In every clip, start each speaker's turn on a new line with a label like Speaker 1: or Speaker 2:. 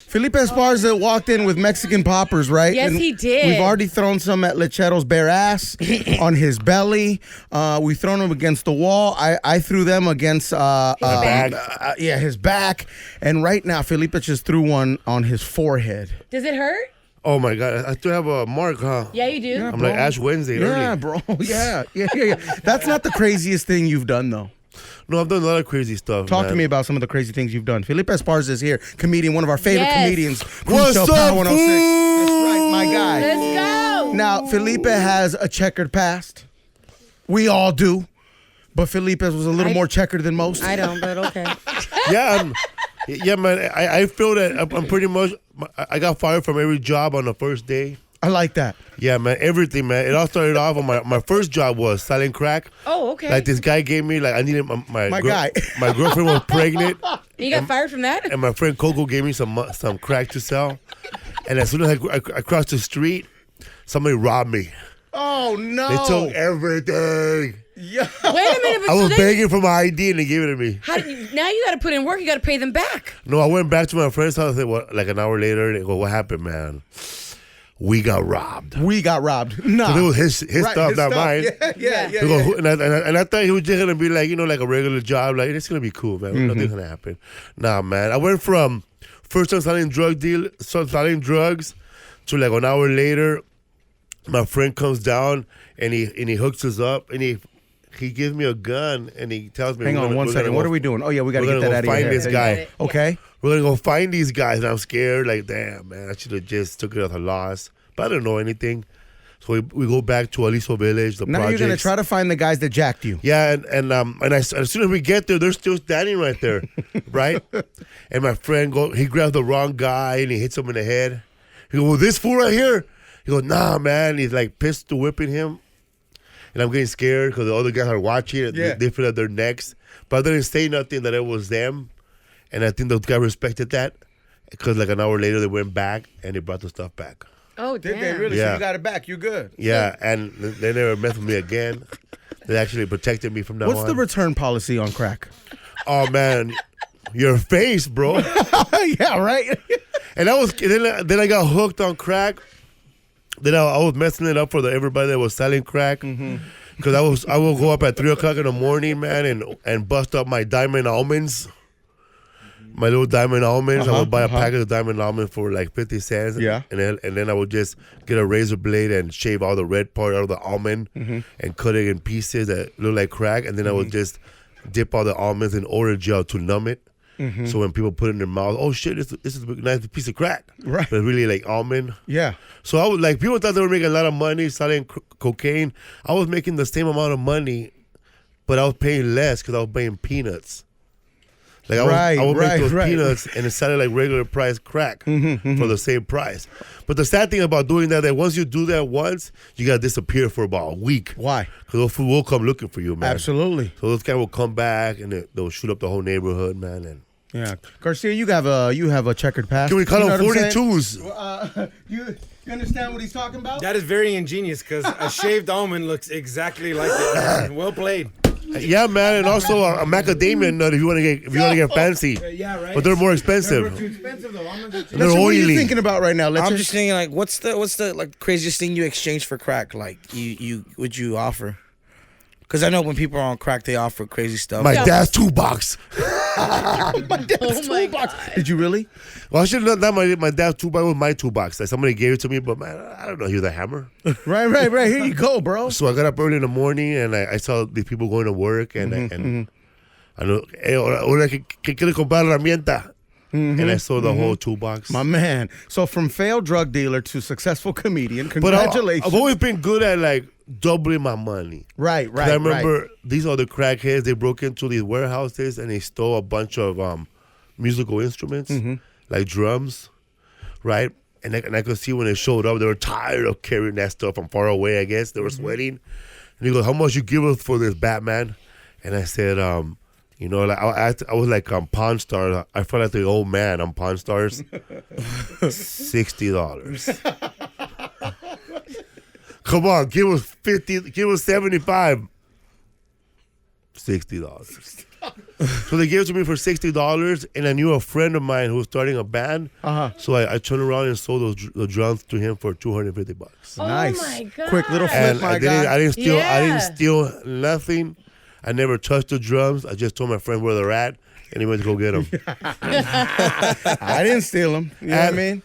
Speaker 1: Felipe Esparza walked in with Mexican poppers, right?
Speaker 2: Yes, he did.
Speaker 1: We've already thrown some at Lechero's bare ass, on his belly. We've thrown them against the wall. I threw them against his
Speaker 2: back.
Speaker 1: His back. And right now, Felipe just threw one on his forehead.
Speaker 2: Does it hurt?
Speaker 3: Oh my God, I still have a mark, huh?
Speaker 2: Yeah, you do.
Speaker 1: Yeah,
Speaker 3: I'm
Speaker 1: bro.
Speaker 3: like Ash Wednesday
Speaker 1: Yeah,
Speaker 3: early.
Speaker 1: bro. Yeah. That's not the craziest thing you've done, though.
Speaker 3: No, I've done a lot of crazy stuff.
Speaker 1: Talk
Speaker 3: man.
Speaker 1: to me about some of the crazy things you've done. Felipe Esparza is here, comedian, one of our favorite comedians.
Speaker 3: What's up,
Speaker 1: Power 106. That's right, my guy.
Speaker 2: Let's go.
Speaker 1: Now, Felipe has a checkered past. We all do. But Felipe's was a little more checkered than most.
Speaker 2: I don't, but okay.
Speaker 3: Yeah, man. I feel that I'm pretty much. I got fired from every job on the first day.
Speaker 1: I like that.
Speaker 3: Yeah, man. Everything, man. It all started off on my first job was selling crack.
Speaker 2: Oh, okay.
Speaker 3: Like this guy gave me, like I needed my
Speaker 1: guy.
Speaker 3: My girlfriend was pregnant.
Speaker 2: You got fired from that?
Speaker 3: And my friend Coco gave me some crack to sell. And as soon as I crossed the street, somebody robbed me.
Speaker 1: Oh, no.
Speaker 3: They took everything.
Speaker 1: Yeah.
Speaker 2: Wait a minute. But
Speaker 3: I was begging for my ID and they gave it to me.
Speaker 2: Now you got to put in work. You got to pay them back.
Speaker 3: No, I went back to my friend's house. Like an hour later, they go, "What happened, man?" We got robbed.
Speaker 1: Nah.
Speaker 3: So it was his stuff, not mine.
Speaker 1: Yeah.
Speaker 3: Go, and I thought he was just gonna be like, like a regular job, like it's gonna be cool, man. Nothing's gonna happen. Nah, man. I went from first time selling drugs to like an hour later, my friend comes down and he hooks us up and he gives me a gun and he tells me,
Speaker 1: Hang on one second. What are we doing? Oh yeah, we gotta get that out of here.
Speaker 3: Find this guy.
Speaker 1: Okay.
Speaker 3: We're gonna go find these guys, and I'm scared. Like, damn, man, I should have just took it as a loss. But I don't know anything. So we go back to Aliso Village, the
Speaker 1: now
Speaker 3: projects.
Speaker 1: you're gonna try to find the guys that jacked you.
Speaker 3: Yeah, and as soon as we get there, they're still standing right there, right? And my friend he grabs the wrong guy and he hits him in the head. He goes, "Well, this fool right here." He goes, "Nah, man." He's like pistol whipping him, and I'm getting scared because the other guys are watching.
Speaker 1: Yeah.
Speaker 3: They feel at their necks, but I didn't say nothing that it was them. And I think the guy respected that because like an hour later they went back and they brought the stuff back.
Speaker 2: Oh, damn.
Speaker 1: Did they really?
Speaker 3: Yeah.
Speaker 1: So you got it back. You good?
Speaker 3: Yeah, and they never messed with me again. They actually protected me from now on.
Speaker 1: What's the return policy on crack?
Speaker 3: Oh man, your face, bro.
Speaker 1: Yeah, right.
Speaker 3: And then I got hooked on crack. Then I was messing it up for everybody that was selling crack. Because I will go up at 3:00 in the morning, man, and bust up my diamond almonds. My little diamond almonds. I would buy a packet of diamond almonds for like 50 cents.
Speaker 1: Yeah.
Speaker 3: And then I would just get a razor blade and shave all the red part out of the almond and cut it in pieces that look like crack. And then I would just dip all the almonds in orange gel to numb it. So when people put it in their mouth, oh shit, this is a nice piece of crack.
Speaker 1: Right.
Speaker 3: But really like almond.
Speaker 1: Yeah.
Speaker 3: So I was like, people thought they were making a lot of money selling cocaine. I was making the same amount of money, but I was paying less because I was paying peanuts. Like I would make those peanuts and it sounded like regular price crack for the same price. But the sad thing about doing that once you do that once, you gotta disappear for about a week.
Speaker 1: Why?
Speaker 3: Because those fools will come looking for you, man.
Speaker 1: Absolutely.
Speaker 3: So those guys will come back and they'll shoot up the whole neighborhood, man. And
Speaker 1: Yeah, Garcia, you have a checkered past.
Speaker 3: can we call
Speaker 1: You know
Speaker 3: them
Speaker 1: what I'm saying?
Speaker 3: 42s?
Speaker 1: You understand what he's talking about?
Speaker 4: That is very ingenious because a shaved almond looks exactly like it. Well played.
Speaker 3: Yeah, man, and also a macadamia nut if you want to get fancy.
Speaker 4: Yeah, right.
Speaker 3: But they're more expensive.
Speaker 4: Too expensive though. Almonds are too
Speaker 3: They're
Speaker 1: What are
Speaker 3: oily.
Speaker 1: you thinking about right now?
Speaker 5: I'm just thinking like, what's the like craziest thing you exchange for crack? Like would you offer? Because I know when people are on crack, they offer crazy stuff.
Speaker 3: My dad's toolbox.
Speaker 1: My dad's toolbox. Did you really?
Speaker 3: Well, I should have done my dad's toolbox was my toolbox. Like somebody gave it to me, but man, I don't know. He was a hammer.
Speaker 1: Right. Here you go, bro.
Speaker 3: So I got up early in the morning and I saw these people going to work and I know, ahora que quiere comprar herramienta. And I saw the whole toolbox.
Speaker 1: My man. So from failed drug dealer to successful comedian,
Speaker 3: But
Speaker 1: congratulations.
Speaker 3: I've always been good at like doubling my money.
Speaker 1: Right.
Speaker 3: I remember these other crackheads, they broke into these warehouses and they stole a bunch of musical instruments, like drums, right? And I could see when they showed up, they were tired of carrying that stuff from far away, I guess. They were sweating. And he goes, how much you give us for this, Batman? And I said, like I was like Pawn Stars. I felt like the old man on Pawn Stars. $60. Come on, give us 50, give us 75. $60. So they gave it to me for $60, and I knew a friend of mine who was starting a band. So I turned around and sold the drums to him for $250.
Speaker 1: Nice.
Speaker 2: my God.
Speaker 1: Quick little flip,
Speaker 3: And
Speaker 1: my
Speaker 3: I
Speaker 1: guy.
Speaker 3: didn't steal. I
Speaker 2: Yeah.
Speaker 3: didn't steal nothing. I never touched the drums. I just told my friend where they're at, and he went to go get them.
Speaker 1: I didn't steal them. You know what I mean?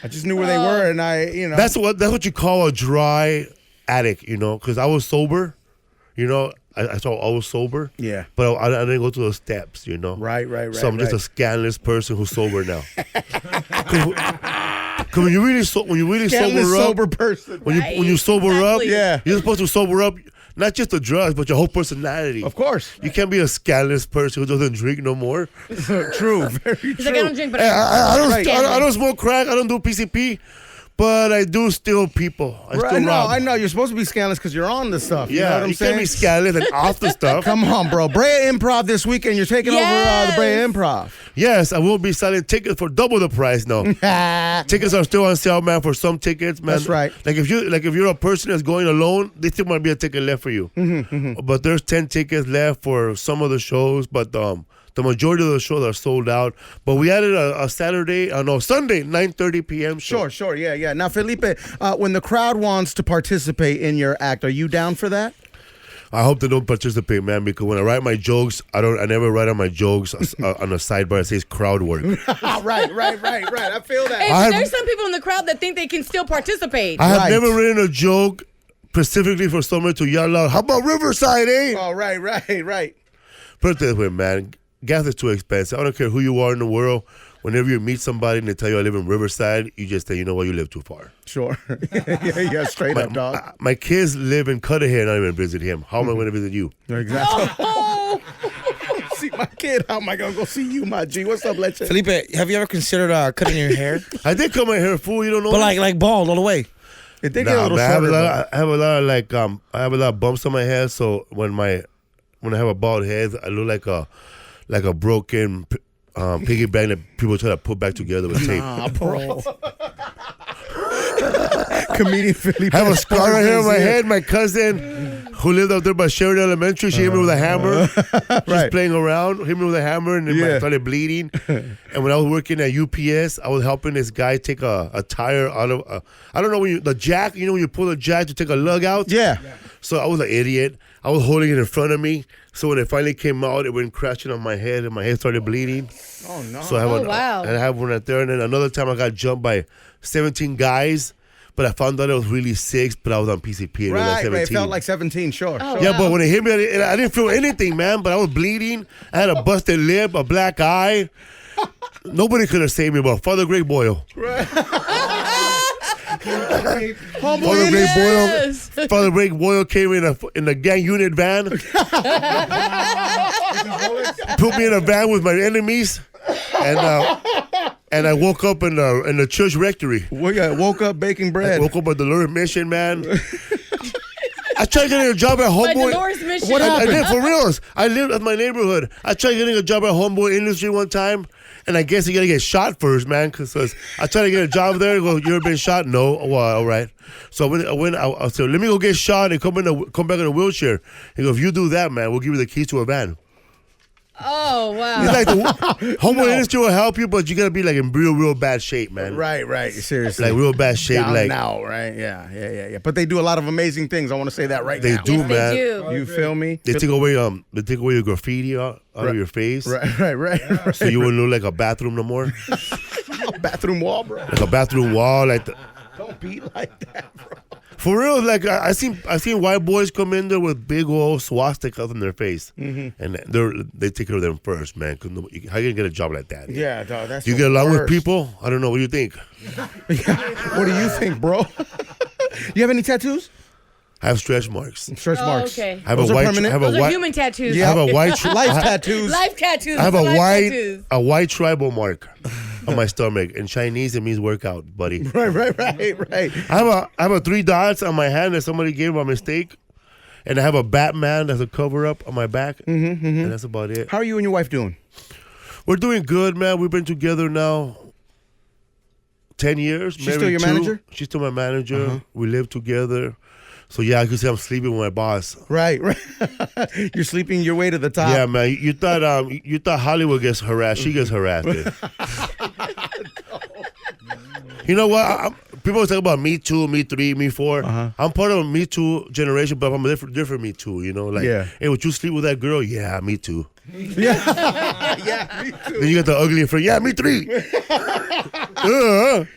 Speaker 1: I just knew where they were, and
Speaker 3: That's what you call a dry addict, because I was sober, I was sober.
Speaker 1: Yeah.
Speaker 3: But I didn't go to those steps,
Speaker 1: Right.
Speaker 3: So I'm just a scandalous person who's sober now. Cause when you really
Speaker 1: Scandalous
Speaker 3: sober up,
Speaker 1: sober person.
Speaker 3: when you sober up,
Speaker 2: Exactly.
Speaker 1: Yeah.
Speaker 3: you're supposed to sober up. Not just the drugs, but your whole personality.
Speaker 1: Of course.
Speaker 3: You can't be a scandalous person who doesn't drink no more.
Speaker 1: True. Very true.
Speaker 2: He's like, I don't drink, but
Speaker 3: I don't smoke crack. I don't do PCP, but I do steal people. I
Speaker 1: Right,
Speaker 3: still rob.
Speaker 1: I know. You're supposed to be scandalous because you're on the stuff. You know
Speaker 3: Yeah,
Speaker 1: what I'm
Speaker 3: you
Speaker 1: saying?
Speaker 3: can't be scandalous and off the stuff.
Speaker 1: Come on, bro. Brea Improv this weekend. You're taking over the Brea
Speaker 2: Yes.
Speaker 1: Improv.
Speaker 3: Yes, I will be selling tickets for double the price now. Tickets are still on sale, man. For some tickets, man.
Speaker 1: That's right.
Speaker 3: Like if you're a person that's going alone, there still might be a ticket left for you. But there's 10 tickets left for some of the shows, but the majority of the shows are sold out. But we added a Sunday, 9:30 p.m. show.
Speaker 1: Sure. Yeah. Now, Felipe, when the crowd wants to participate in your act, are you down for that?
Speaker 3: I hope they don't participate, man, because when I write my jokes, I never write on my jokes on the sidebar. It says crowd work.
Speaker 1: Right. I feel that.
Speaker 2: Hey,
Speaker 3: I
Speaker 2: but
Speaker 3: have-
Speaker 2: there's some people in the crowd that think they can still participate.
Speaker 3: I have
Speaker 1: Right.
Speaker 3: never written a joke specifically for someone to yell out, "How about Riverside, eh?"
Speaker 1: Oh, right.
Speaker 3: Put it this way, man. Gas is too expensive. I don't care who you are in the world. Whenever you meet somebody and they tell you I live in Riverside, you just say, you know what, you live too far.
Speaker 1: Sure. yeah, straight up, dog.
Speaker 3: My kids live in Cudahy and I don't even visit him. How am I going to visit you?
Speaker 1: Exactly.
Speaker 2: Oh,
Speaker 1: See my kid. How am I going to go see you, my G? What's up, Leche?
Speaker 5: Felipe, have you ever considered cutting your hair?
Speaker 3: I did cut my hair, fool. You don't know
Speaker 5: But
Speaker 3: that?
Speaker 5: like bald all the way.
Speaker 1: It did get a
Speaker 3: Nah,
Speaker 1: little
Speaker 3: man, I have a
Speaker 1: shorter.
Speaker 3: lot. I have a lot of I have a lot of bumps on my head. So when I have a bald head, I look like a broken piggy bank that people try to put back together with tape.
Speaker 1: bro. Comedian Felipe.
Speaker 3: I have a scar right here on my
Speaker 1: Esparza.
Speaker 3: head. My cousin, who lived up there by Sheridan Elementary, she hit me with a hammer. Just
Speaker 1: Right.
Speaker 3: playing around, hit me with a hammer, and then
Speaker 1: Yeah.
Speaker 3: I started bleeding. And when I was working at UPS, I was helping this guy take a tire out of I don't know the jack. You know when you pull the jack to take a lug out.
Speaker 1: Yeah.
Speaker 3: So I was an idiot. I was holding it in front of me. So when it finally came out, it went crashing on my head, and my head started bleeding.
Speaker 1: Oh, no.
Speaker 3: So I have
Speaker 2: wow.
Speaker 3: and I have one right there. And then another time I got jumped by 17 guys, but I found out it was really 6, but I was on PCP. It was like
Speaker 1: Right.
Speaker 3: 17.
Speaker 1: It felt like 17, sure.
Speaker 2: Oh.
Speaker 3: Yeah,
Speaker 2: Wow.
Speaker 3: but when it hit me, I didn't feel anything, man. But I was bleeding. I had a busted lip, a black eye. Nobody could have saved me, but Father Greg Boyle. Father Greg
Speaker 2: Yes.
Speaker 3: Boyle. Father Greg Boyle came in a gang unit van. Put me in a van with my enemies, and I woke up in the church rectory.
Speaker 1: Woke up baking
Speaker 3: I
Speaker 1: bread.
Speaker 3: woke up at the Lord Mission, man. I tried getting a job at
Speaker 2: By
Speaker 3: Homeboy.
Speaker 2: Dolores Mission.
Speaker 1: What
Speaker 3: I
Speaker 1: happened?
Speaker 3: did, for reals. I lived at my neighborhood. I tried getting a job at Homeboy Industry one time, and I guess you gotta get shot first, man. Cause I tried to get a job there. Go, you ever been shot? No. Well, all right. So I said, let me go get shot and come back in a wheelchair. He goes, if you do that, man, we'll give you the keys to a van.
Speaker 2: Oh, wow.
Speaker 3: He's like, the Homeboy Industry will help you, but you gotta be like in real bad shape, man.
Speaker 1: Right. Seriously.
Speaker 3: Like real bad shape.
Speaker 1: Down
Speaker 3: Like
Speaker 1: now, right? Yeah. But they do a lot of amazing things. I want to say that right
Speaker 3: they
Speaker 1: now.
Speaker 3: do,
Speaker 2: Yes,
Speaker 3: man.
Speaker 2: they do.
Speaker 1: You feel me?
Speaker 3: They take away your graffiti out of your face.
Speaker 1: Right.
Speaker 3: So you wouldn't look like a bathroom no more.
Speaker 1: Bathroom wall, bro.
Speaker 3: Like a bathroom wall, like
Speaker 1: Don't be like that, bro.
Speaker 3: for real. Like I seen white boys come in there with big old swastikas on their face, and they take care of them first, man. 'Cause how you gonna get a job like that?
Speaker 1: Yeah, dog. That's
Speaker 3: Do you
Speaker 1: the
Speaker 3: get along with
Speaker 1: worst.
Speaker 3: people? I don't know. What do you think?
Speaker 1: What do you think, bro? You have any tattoos?
Speaker 3: I have stretch marks.
Speaker 1: Stretch
Speaker 2: Oh,
Speaker 1: marks.
Speaker 2: okay.
Speaker 3: I have
Speaker 1: Those
Speaker 3: a
Speaker 1: are
Speaker 3: white.
Speaker 1: permanent?
Speaker 3: I have
Speaker 2: Those
Speaker 3: a
Speaker 2: are
Speaker 3: white.
Speaker 2: human tattoos.
Speaker 3: I have a white.
Speaker 1: Life tattoos.
Speaker 2: Life tattoos.
Speaker 3: I have a
Speaker 2: Life tattoos.
Speaker 3: white tribal mark on my stomach. In Chinese, it means workout, buddy.
Speaker 1: Right.
Speaker 3: I have a 3 dots on my hand that somebody gave by mistake, and I have a Batman that's a cover up on my back, and that's about it.
Speaker 1: How are you and your wife doing?
Speaker 3: We're doing good, man. We've been together now 10 years.
Speaker 1: She's
Speaker 3: married
Speaker 1: still your
Speaker 3: 2.
Speaker 1: manager?
Speaker 3: She's still my manager. We live together. So yeah, I could say I'm sleeping with my boss.
Speaker 1: Right. You're sleeping your way to the top.
Speaker 3: Yeah, man. You thought Hollywood gets harassed. She gets harassed. Dude. You know what? People talk about Me Too, Me 3, Me 4. I'm part of a Me Too generation, but I'm a different Me Too. You know, like, hey, would you sleep with that girl? Yeah, Me Too.
Speaker 1: Yeah, me too.
Speaker 3: Then you got the ugly friend. Yeah, Me 3.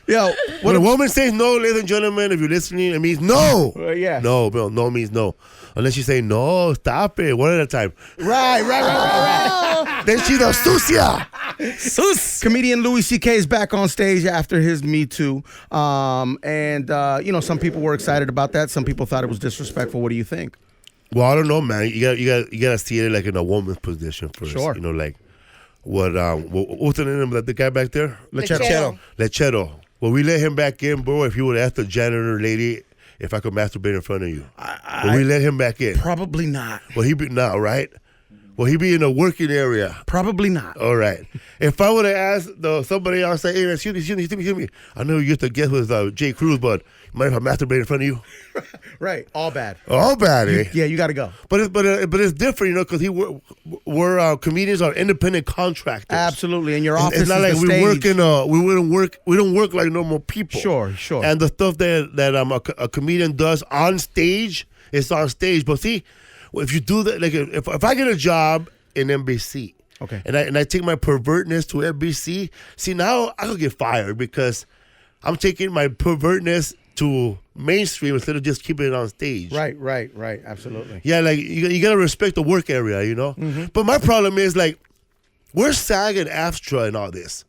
Speaker 1: Yo,
Speaker 3: When a woman says no, ladies and gentlemen, if you're listening, it means no.
Speaker 1: yeah.
Speaker 3: No, Bill. No means no. Unless you say no, stop it, one at a time.
Speaker 1: Right.
Speaker 3: Then she's a sucia.
Speaker 1: Comedian Louis C.K. is back on stage after his Me Too. And some people were excited about that. Some people thought it was disrespectful. What do you think?
Speaker 3: Well, I don't know, man. You gotta see it like in a woman's position first.
Speaker 1: Sure.
Speaker 3: You know, like what's the name of the guy back there? Lechero. Well, we let him back in, bro. If you would ask the janitor lady if I could masturbate in front of you, will we let him back in?
Speaker 1: Probably not.
Speaker 3: Well, he be not right. Well, he be in a working area.
Speaker 1: Probably not.
Speaker 3: All right. If I would have asked somebody else, say, hey, excuse me. I know you used to guess with Jay Cruz, but mind if I masturbate in front of you?
Speaker 1: Right. All bad.
Speaker 3: All bad, eh?
Speaker 1: Yeah, you got to go.
Speaker 3: But it's different, because we're comedians are independent contractors.
Speaker 1: Absolutely, and your office
Speaker 3: It's not like
Speaker 1: is the
Speaker 3: stage. We don't work like normal people.
Speaker 1: Sure.
Speaker 3: And the stuff that a comedian does on stage, it's on stage. But see, if you do that, like if I get a job in NBC,
Speaker 1: okay,
Speaker 3: and I take my pervertness to NBC, see now I could get fired because I'm taking my pervertness to mainstream instead of just keeping it on stage.
Speaker 1: Right. Absolutely.
Speaker 3: Yeah, like you gotta respect the work area, you know.
Speaker 1: Mm-hmm.
Speaker 3: But my problem is like, where's SAG and AFTRA and all this?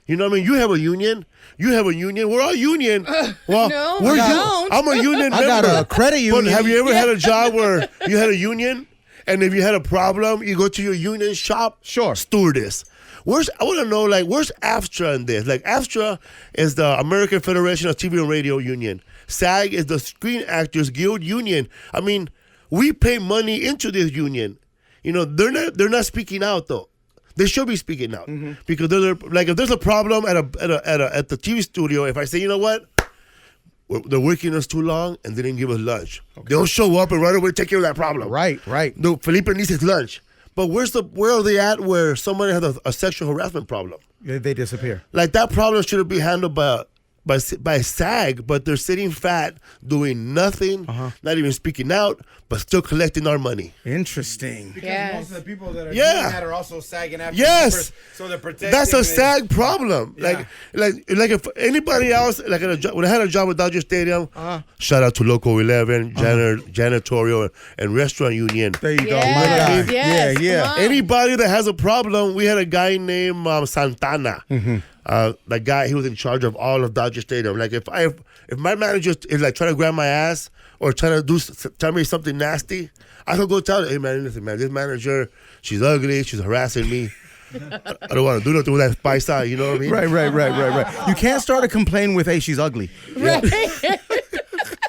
Speaker 3: You know what I mean? You have a union. We're all union. Well,
Speaker 2: no,
Speaker 3: we're
Speaker 2: I don't.
Speaker 3: I'm a union member.
Speaker 1: I got a credit union.
Speaker 3: But have you ever had a job where you had a union, and if you had a problem, you go to your union shop?
Speaker 1: Sure.
Speaker 3: Stewardess. I want to know, like, where's AFTRA in this? Like, AFTRA is the American Federation of TV and Radio Union. SAG is the Screen Actors Guild Union. I mean, we pay money into this union. You know, they're not speaking out though. They should be speaking out because like if there's a problem at the TV studio, if I say, you know what, they're working us too long and they didn't give us lunch, they'll show up and right away take care of that problem.
Speaker 1: Right.
Speaker 3: No, Felipe needs his lunch. But where are they at where somebody has a sexual harassment problem?
Speaker 1: They disappear.
Speaker 3: Like that problem should be handled by SAG, but they're sitting fat, doing nothing, not even speaking out, but still collecting our money.
Speaker 1: Interesting.
Speaker 4: Because most of the people that are doing
Speaker 3: Yeah.
Speaker 4: that are also sagging after
Speaker 3: Yes.
Speaker 4: members, so they're protecting.
Speaker 3: That's a
Speaker 4: and
Speaker 3: SAG problem.
Speaker 4: Yeah.
Speaker 3: Like if anybody else, like when I had a job at Dodger Stadium, shout out to Local 11, janitorial and restaurant union.
Speaker 1: There you go. My
Speaker 2: Yes,
Speaker 1: God.
Speaker 2: yes,
Speaker 1: Yeah.
Speaker 2: come on.
Speaker 3: Anybody that has a problem, we had a guy named Santana. That guy, he was in charge of all of Dodger Stadium. Like if my manager is like trying to grab my ass or trying to tell me something nasty, I could go tell her, hey man, listen man, this manager, she's ugly, she's harassing me. I don't want to do nothing with that spice out, you know what I mean?
Speaker 1: Right. You can't start a complaint with, hey, she's ugly.
Speaker 2: Right.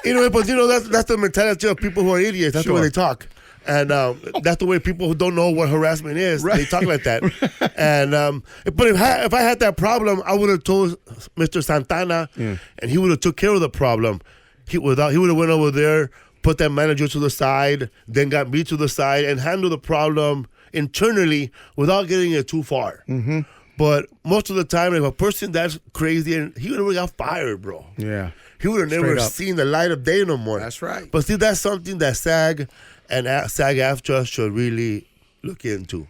Speaker 3: You know, but that's the mentality of people who are idiots. That's the way
Speaker 1: Sure.
Speaker 3: they talk. And that's the way people who don't know what harassment is, they talk like that. And but if I had that problem, I would have told Mr. Santana, and he would have took care of the problem. He would have went over there, put that manager to the side, then got me to the side, and handled the problem internally without getting it too far. But most of the time, if a person that's crazy, and he would have got fired, bro.
Speaker 1: Yeah.
Speaker 3: He would have never
Speaker 1: Straight up.
Speaker 3: seen the light of day no more.
Speaker 1: That's right.
Speaker 3: But see, that's something that SAG and SAG-AFTRA should really look into.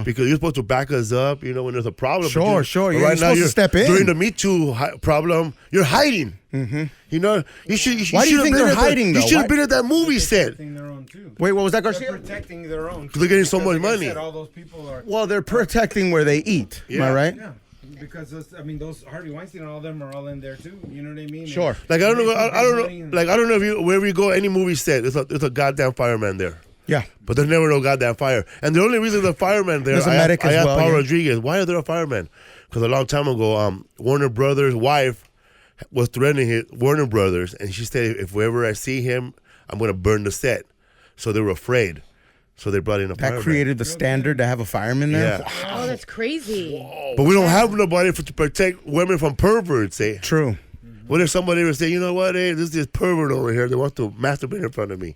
Speaker 3: Because you're supposed to back us up, you know, when there's a problem.
Speaker 1: Sure.
Speaker 3: But
Speaker 1: Yeah,
Speaker 3: right
Speaker 1: you're
Speaker 3: now,
Speaker 1: supposed to step in.
Speaker 3: During the Me Too problem, you're hiding. You know, you should.
Speaker 1: Why do you think they're hiding,
Speaker 3: You
Speaker 1: though?
Speaker 3: should have
Speaker 1: Why-
Speaker 3: been at that movie set.
Speaker 4: protecting their own too.
Speaker 1: Wait, what was that,
Speaker 4: They're
Speaker 1: Garcia?
Speaker 4: protecting their own.
Speaker 3: They're getting so
Speaker 4: Because,
Speaker 3: much
Speaker 4: like I
Speaker 3: money.
Speaker 4: said, all those people are.
Speaker 1: Well, they're protecting where they eat. Am I
Speaker 3: Yeah.
Speaker 1: right?
Speaker 4: Yeah, because those Harvey Weinstein and all them are all in there too. You know what I mean?
Speaker 1: Sure.
Speaker 3: Like I don't know. I don't
Speaker 4: Money
Speaker 3: know.
Speaker 4: and-
Speaker 3: Like I don't know if wherever you go, any movie set, there's a goddamn fireman there.
Speaker 1: Yeah.
Speaker 3: But there's never no goddamn fire. And the only reason the fireman there,
Speaker 1: There's a
Speaker 3: I
Speaker 1: medic as
Speaker 3: asked
Speaker 1: well,
Speaker 3: Paul
Speaker 1: yeah.
Speaker 3: Rodriguez, why are there a fireman? Because a long time ago, Warner Brothers' wife was threatening Warner Brothers, and she said, if ever I see him, I'm going to burn the set. So they were afraid. So they brought in a
Speaker 1: That
Speaker 3: fireman.
Speaker 1: created the standard to have a fireman there.
Speaker 3: Yeah.
Speaker 2: Oh, that's crazy.
Speaker 3: But we don't have nobody to protect women from perverts, eh?
Speaker 1: True.
Speaker 3: What if somebody ever say, you know what, hey, this is this pervert over here. They want to masturbate in front of me.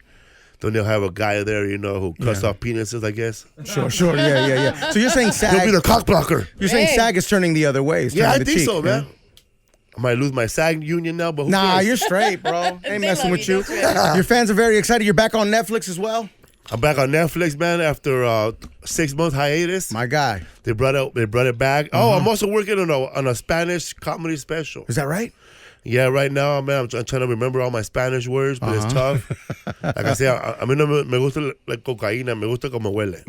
Speaker 3: Then they'll have a guy there, who cuts off penises, I guess.
Speaker 1: Sure. Yeah. So you're saying
Speaker 3: He'll be
Speaker 1: SAG?
Speaker 3: the cock blocker.
Speaker 1: You're saying SAG is turning the other way? It's
Speaker 3: Yeah, I
Speaker 1: turning the
Speaker 3: think
Speaker 1: cheek,
Speaker 3: so, man. I might lose my SAG union now, but who
Speaker 1: Nah,
Speaker 3: cares?
Speaker 1: you're straight, bro. Ain't
Speaker 2: They
Speaker 1: messing
Speaker 2: love
Speaker 1: with
Speaker 2: you,
Speaker 1: you.
Speaker 2: don't stress.
Speaker 1: Your fans are very excited. You're back on Netflix as well.
Speaker 3: I'm back on Netflix, man, after 6 months hiatus.
Speaker 1: My guy.
Speaker 3: They brought it back. Oh, I'm also working on a Spanish comedy special.
Speaker 1: Is that right?
Speaker 3: Yeah, right now, man, I'm trying to remember all my Spanish words, but it's tough. Like I say, a mí no me gusta la cocaína, me gusta como huele.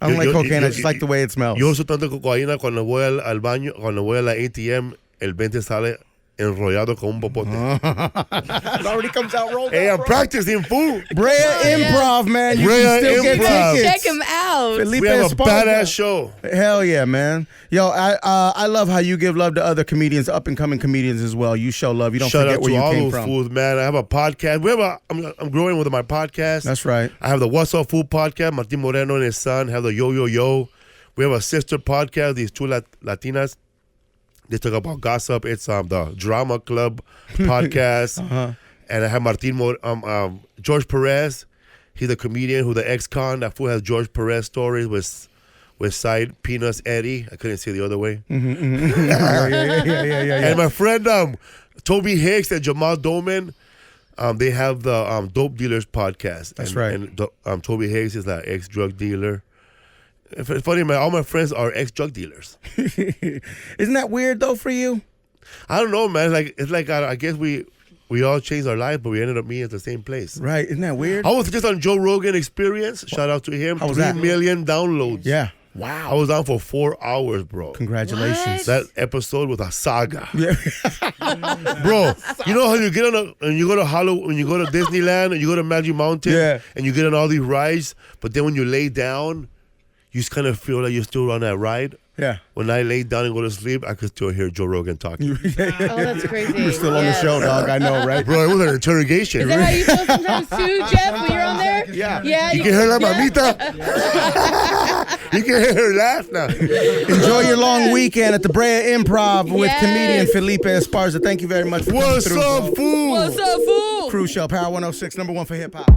Speaker 1: I don't like cocaine. I just like the way it smells.
Speaker 3: Yo uso tanto cocaína cuando voy al baño, cuando voy a la ATM, el 20 sale enrollado con un popote.
Speaker 1: It already comes out rolled
Speaker 3: Hey,
Speaker 1: up,
Speaker 3: I'm
Speaker 1: bro.
Speaker 3: practicing, fool.
Speaker 1: Brea Improv, man. You
Speaker 3: Brea
Speaker 1: can still get
Speaker 3: Improv.
Speaker 1: tickets.
Speaker 2: Check him out.
Speaker 1: Felipe
Speaker 3: We have a
Speaker 1: Esparza.
Speaker 3: badass show.
Speaker 1: Hell yeah, man. Yo, I love how you give love to other comedians, up and coming comedians as well. You show love. You don't
Speaker 3: Shout
Speaker 1: forget
Speaker 3: out
Speaker 1: where
Speaker 3: to
Speaker 1: you
Speaker 3: all
Speaker 1: came
Speaker 3: those
Speaker 1: from.
Speaker 3: fools, man. I have a podcast. I'm growing with my podcast.
Speaker 1: That's right.
Speaker 3: I have the What's Up Food podcast. Martin Moreno and his son have the Yo Yo Yo. We have a sister podcast. These two Latinas. They talk about gossip. It's the Drama Club podcast. And I have George Perez. He's a comedian who the ex-con. That fool has George Perez stories with side Peanuts Eddie. I couldn't say the other way.
Speaker 1: Yeah.
Speaker 3: And my friend Toby Hicks and Jamal Doman, they have the Dope Dealers podcast.
Speaker 1: That's right.
Speaker 3: And Toby Hicks is an ex-drug dealer. It's funny, man. All my friends are ex-drug dealers.
Speaker 1: Isn't that weird though for you?
Speaker 3: I don't know, man. It's like I guess we all changed our lives, but we ended up meeting at the same place.
Speaker 1: Right? Isn't that weird?
Speaker 3: I was just on Joe Rogan Experience. Shout out to him.
Speaker 1: How was
Speaker 3: 3
Speaker 1: that?
Speaker 3: million downloads.
Speaker 1: Yeah.
Speaker 3: I was on for 4 hours, bro.
Speaker 1: Congratulations.
Speaker 3: That episode was a saga.
Speaker 1: Yeah.
Speaker 3: Bro, you know how you get when you go to when you go to Disneyland and you go to Magic Mountain,
Speaker 1: Yeah.
Speaker 3: and you get on all these rides, but then when you lay down, you just kind of feel like you're still on that ride.
Speaker 1: Yeah.
Speaker 3: When I lay down and go to sleep, I could still hear Joe Rogan talking.
Speaker 2: Oh, that's crazy.
Speaker 1: You're still on the show, dog. I know, right?
Speaker 3: Bro, it was an interrogation.
Speaker 2: Is that how you feel sometimes too, Jeff, when you're on there?
Speaker 1: Yeah.
Speaker 2: Yeah.
Speaker 3: You can hear that, mamita? You can hear her laugh now.
Speaker 1: Enjoy your long weekend at the Brea Improv with
Speaker 2: Yes.
Speaker 1: comedian Felipe Esparza. Thank you very much for coming
Speaker 3: What's
Speaker 1: through.
Speaker 3: up, fool?
Speaker 2: What's up, fool?
Speaker 1: Cruz Show, Power 106, #1 for hip hop.